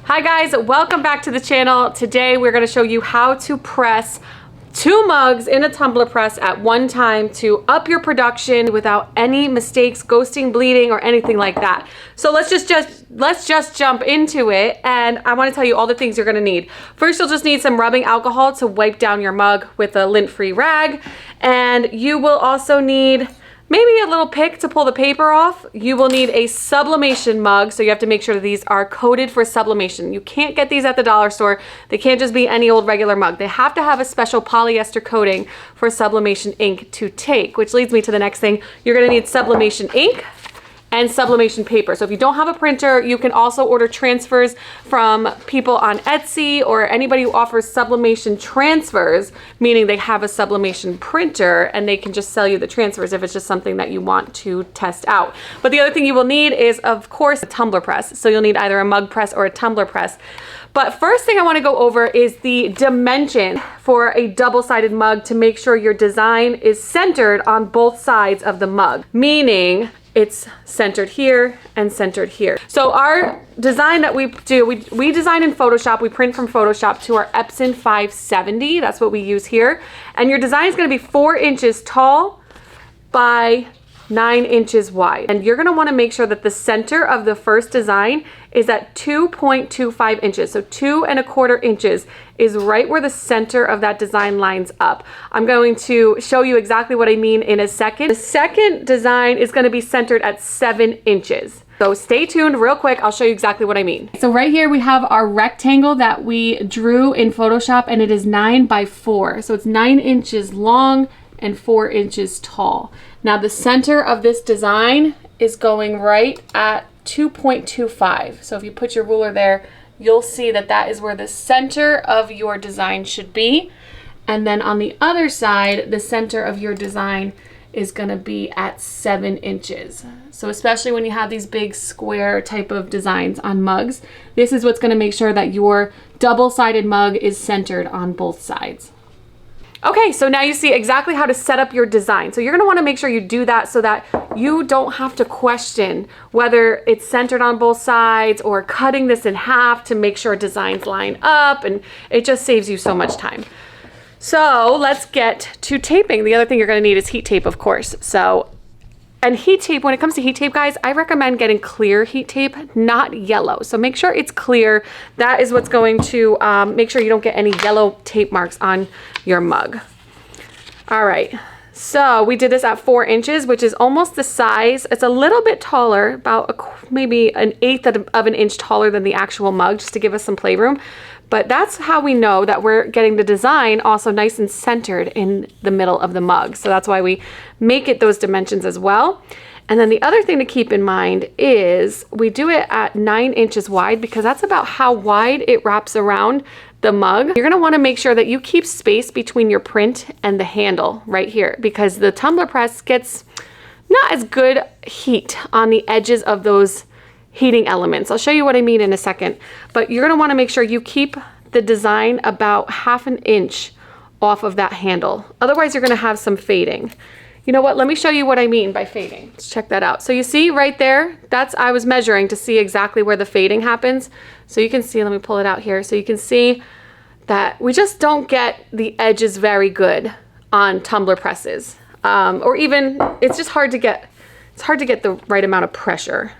Hi guys, welcome back to the channel. Today we're going to show you how to press 2 mugs in a tumbler press at one time to up your production without any mistakes, ghosting, bleeding, or anything like that. So let's just jump into it, and I want to tell you all the things you're going to need. First, you'll just need some rubbing alcohol to wipe down your mug with a lint free rag, and you will also need maybe a little pick to pull the paper off. You will need a sublimation mug, so you have to make sure that these are coated for sublimation. You can't get these at the dollar store. They can't just be any old regular mug. They have to have a special polyester coating for sublimation ink to take, which leads me to the next thing. You're gonna need sublimation ink and sublimation paper. So if you don't have a printer, you can also order transfers from people on Etsy or anybody who offers sublimation transfers, meaning they have a sublimation printer and they can just sell you the transfers if it's just something that you want to test out. But the other thing you will need is, of course, a tumbler press. So you'll need either a mug press or a tumbler press. But first thing I want to go over is the dimension for a double-sided mug to make sure your design is centered on both sides of the mug, meaning it's centered here and centered here. So our design that we do, we design in Photoshop, we print from Photoshop to our Epson 570, that's what we use here. And your design is gonna be 4 inches tall by 9 inches wide. And you're gonna wanna make sure that the center of the first design is at 2.25 inches. So 2¼ inches is right where the center of that design lines up. I'm going to show you exactly what I mean in a second. The second design is gonna be centered at 7 inches. So stay tuned real quick, I'll show you exactly what I mean. So right here we have our rectangle that we drew in Photoshop, and it is 9 by 4. So it's 9 inches long and 4 inches tall. Now the center of this design is going right at 2.25. So if you put your ruler there, you'll see that that is where the center of your design should be. And then on the other side, the center of your design is gonna be at 7 inches. So especially when you have these big square type of designs on mugs, this is what's gonna make sure that your double-sided mug is centered on both sides. Okay, so now you see exactly how to set up your design. So you're gonna wanna make sure you do that so that you don't have to question whether it's centered on both sides or cutting this in half to make sure designs line up, and it just saves you so much time. So let's get to taping. The other thing you're gonna need is heat tape, of course. And heat tape, when it comes to heat tape, guys, I recommend getting clear heat tape, not yellow. So make sure it's clear. That is what's going to make sure you don't get any yellow tape marks on your mug. All right, so we did this at 4 inches, which is almost the size. It's a little bit taller, about maybe 1/8 of an inch taller than the actual mug, just to give us some playroom. But that's how we know that we're getting the design also nice and centered in the middle of the mug. So that's why we make it those dimensions as well. And then the other thing to keep in mind is we do it at 9 inches wide because that's about how wide it wraps around the mug. You're gonna wanna make sure that you keep space between your print and the handle right here, because the tumbler press gets not as good heat on the edges of those heating elements. I'll show you what I mean in a second, but you're gonna wanna make sure you keep the design about 1/2 inch off of that handle. Otherwise, you're gonna have some fading. You know what, let me show you what I mean by fading. Let's check that out. So you see right there, I was measuring to see exactly where the fading happens. So you can see, let me pull it out here. So you can see that we just don't get the edges very good on tumbler presses. Or even, it's just hard to get, the right amount of pressure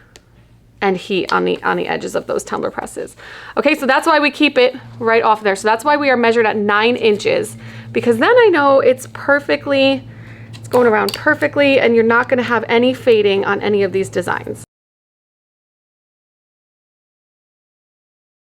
and heat on the edges of those tumbler presses. Okay, so that's why we keep it right off there. So that's why we are measured at 9 inches, because then I know it's going around perfectly, and you're not gonna have any fading on any of these designs.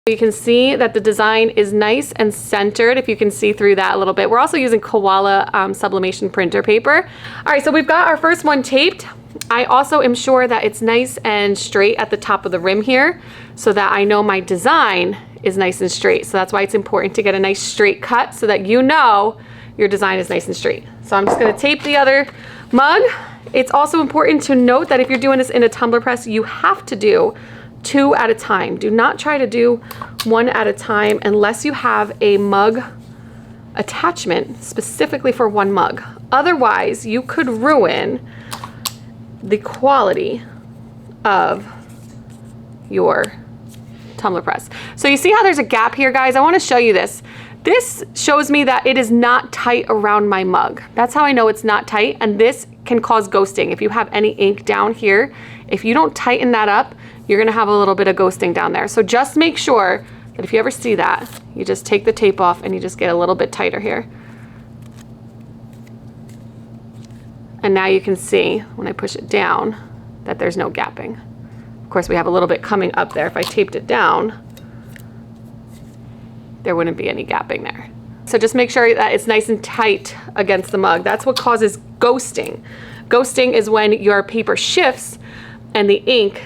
You can see that the design is nice and centered, if you can see through that a little bit. We're also using Koala Sublimation printer paper. All right, so we've got our first one taped. I also am sure that it's nice and straight at the top of the rim here, so that I know my design is nice and straight. So that's why it's important to get a nice straight cut so that you know your design is nice and straight. So I'm just gonna tape the other mug. It's also important to note that if you're doing this in a tumbler press, you have to do 2 at a time. Do not try to do 1 at a time unless you have a mug attachment specifically for 1 mug. Otherwise, you could ruin the quality of your Tumbler Press. So you see how there's a gap here, guys? I want to show you this. This shows me that it is not tight around my mug. That's how I know it's not tight, and this can cause ghosting. If you have any ink down here, if you don't tighten that up, you're gonna have a little bit of ghosting down there. So just make sure that if you ever see that, you just take the tape off and you just get a little bit tighter here. And now you can see when I push it down that there's no gapping. Of course, we have a little bit coming up there. If I taped it down, there wouldn't be any gapping there. So just make sure that it's nice and tight against the mug. That's what causes ghosting. Ghosting is when your paper shifts and the ink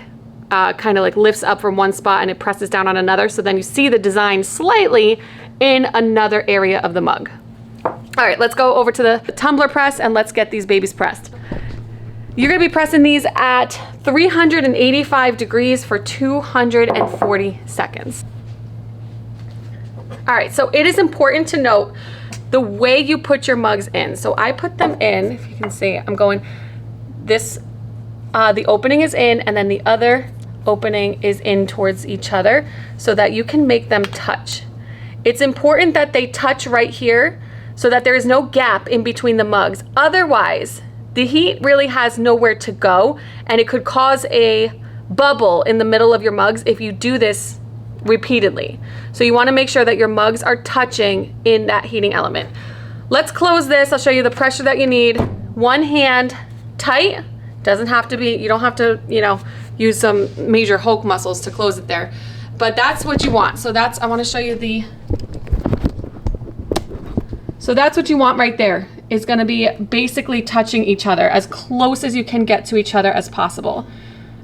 kind of like lifts up from one spot and it presses down on another. So then you see the design slightly in another area of the mug. All right, let's go over to the tumbler press and let's get these babies pressed. You're gonna be pressing these at 385 degrees for 240 seconds. All right, so it is important to note the way you put your mugs in. So I put them in, if you can see, I'm going this, the opening is in and then the other opening is in towards each other so that you can make them touch. It's important that they touch right here so that there is no gap in between the mugs. Otherwise, the heat really has nowhere to go and it could cause a bubble in the middle of your mugs if you do this repeatedly. So you want to make sure that your mugs are touching in that heating element. Let's close this. I'll show you the pressure that you need. One hand tight. Doesn't have to be, you don't have to, you know, use some major Hulk muscles to close it there. But that's what you want. So that's, I want to show you the, so that's what you want right there. Is going to be basically touching each other as close as you can get to each other as possible.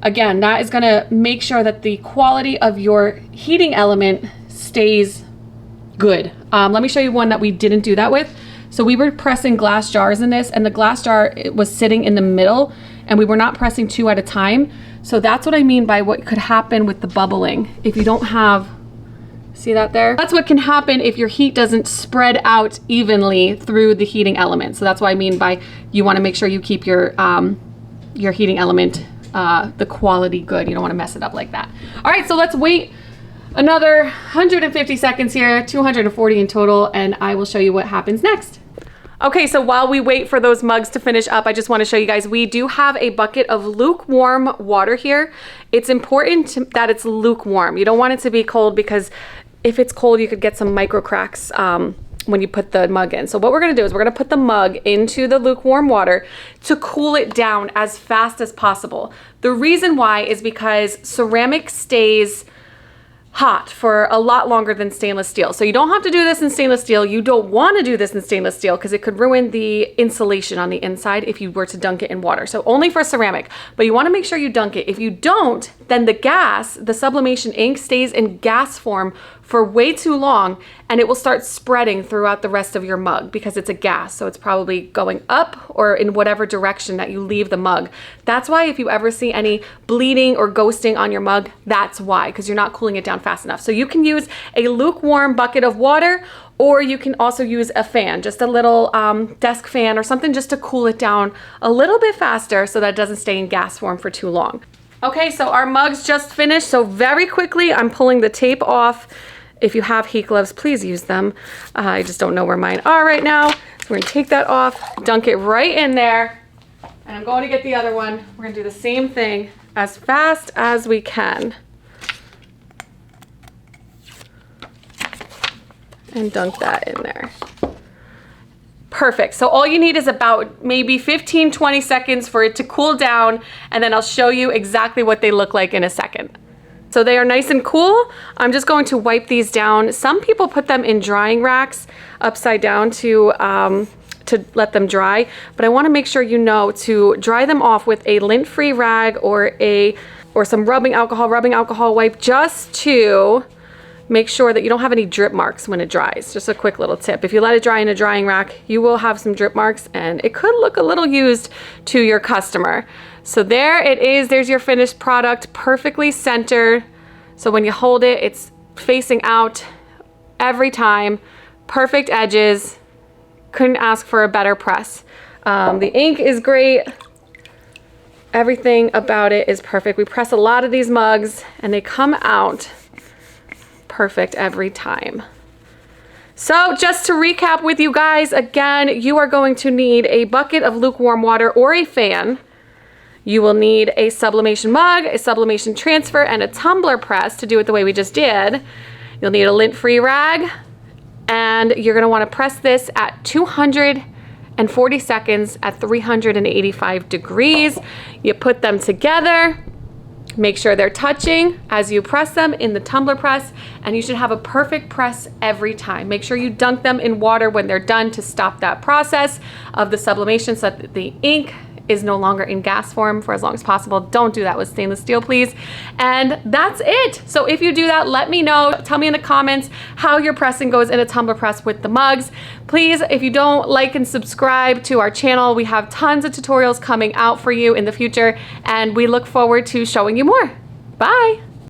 Again, that is going to make sure that the quality of your heating element stays good. Let me show you one that we didn't do that with. So we were pressing glass jars in this and the glass jar, it was sitting in the middle and we were not pressing two at a time. So that's what I mean by what could happen with the bubbling. If you don't have, see that there? That's what can happen if your heat doesn't spread out evenly through the heating element. So that's what I mean by you want to make sure you keep your heating element, the quality good. You don't want to mess it up like that. All right, so let's wait another 150 seconds here, 240 in total, and I will show you what happens next. Okay, so while we wait for those mugs to finish up, I just want to show you guys, we do have a bucket of lukewarm water here. It's important that it's lukewarm. You don't want it to be cold because if it's cold, you could get some micro cracks when you put the mug in. So what we're gonna do is we're gonna put the mug into the lukewarm water to cool it down as fast as possible. The reason why is because ceramic stays hot for a lot longer than stainless steel. So you don't have to do this in stainless steel. You don't want to do this in stainless steel because it could ruin the insulation on the inside if you were to dunk it in water. So only for ceramic, but you want to make sure you dunk it. If you don't, then the gas, the sublimation ink stays in gas form for way too long and it will start spreading throughout the rest of your mug because it's a gas. So it's probably going up or in whatever direction that you leave the mug. That's why if you ever see any bleeding or ghosting on your mug, that's why, because you're not cooling it down fast enough. So you can use a lukewarm bucket of water or you can also use a fan, just a little desk fan or something just to cool it down a little bit faster so that it doesn't stay in gas form for too long. Okay, so our mug's just finished. So very quickly, I'm pulling the tape off. If you have heat gloves, please use them. I just don't know where mine are right now. So we're gonna take that off, dunk it right in there, and I'm going to get the other one. We're gonna do the same thing as fast as we can. And dunk that in there. Perfect. So all you need is about maybe 15, 20 seconds for it to cool down, and then I'll show you exactly what they look like in a second. So they are nice and cool. I'm just going to wipe these down. Some people put them in drying racks upside down to let them dry, but I want to make sure you know to dry them off with a lint free rag or some rubbing alcohol wipe, just to make sure that you don't have any drip marks when it dries. Just a quick little tip. If you let it dry in a drying rack, you will have some drip marks and it could look a little used to your customer. So there it is. There's your finished product, perfectly centered. So when you hold it, it's facing out every time. Perfect edges. Couldn't ask for a better press. The ink is great. Everything about it is perfect. We press a lot of these mugs and they come out perfect every time. So just to recap with you guys, again, you are going to need a bucket of lukewarm water or a fan. You will need a sublimation mug, a sublimation transfer, and a tumbler press to do it the way we just did. You'll need a lint free rag, and you're gonna wanna press this at 240 seconds at 385 degrees. You put them together, make sure they're touching as you press them in the tumbler press, and you should have a perfect press every time. Make sure you dunk them in water when they're done to stop that process of the sublimation so that the ink is no longer in gas form for as long as possible. Don't do that with stainless steel, please. And that's it. So if you do that, let me know. Tell me in the comments how your pressing goes in a tumbler press with the mugs. Please, if you don't, like and subscribe to our channel. We have tons of tutorials coming out for you in the future, and we look forward to showing you more. Bye.